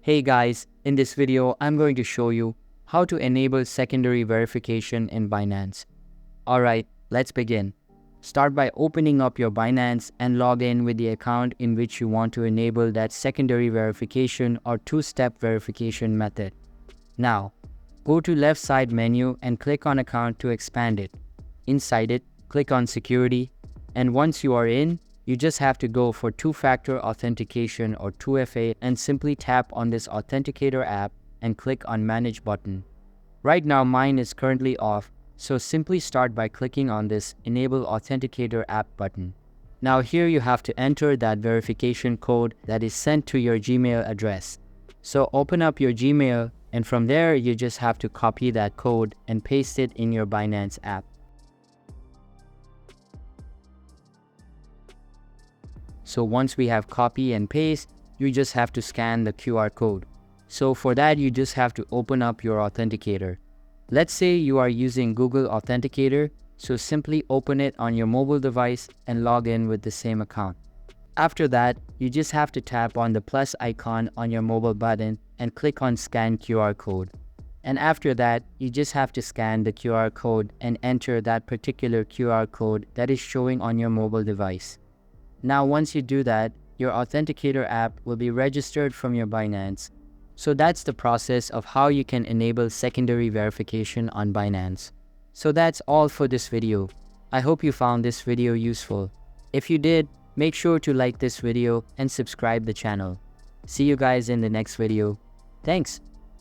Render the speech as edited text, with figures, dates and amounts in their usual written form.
Hey guys, in this video, I'm going to show you how to enable secondary verification in Binance. Alright, let's begin. Start by opening up your Binance and log in with the account in which you want to enable that secondary verification or two-step verification method. Now, go to left side menu and click on account to expand it. Inside it, click on security, and once you are in, you just have to go for two-factor authentication or 2FA and simply tap on this authenticator app and click on manage button. Right now mine is currently off, so simply start by clicking on this enable authenticator app button. Now here you have to enter that verification code that is sent to your Gmail address. So open up your Gmail, and from there you just have to copy that code and paste it in your Binance app. So once we have copy and paste, you just have to scan the QR code. So for that, you just have to open up your authenticator. Let's say you are using Google Authenticator, so simply open it on your mobile device and log in with the same account. After that, you just have to tap on the plus icon on your mobile button and click on scan QR code. And after that, you just have to scan the QR code and enter that particular QR code that is showing on your mobile device. Now once you do that, your authenticator app will be registered from your Binance. So that's the process of how you can enable secondary verification on Binance. So that's all for this video. I hope you found this video useful. If you did, make sure to like this video and subscribe the channel. See you guys in the next video. Thanks.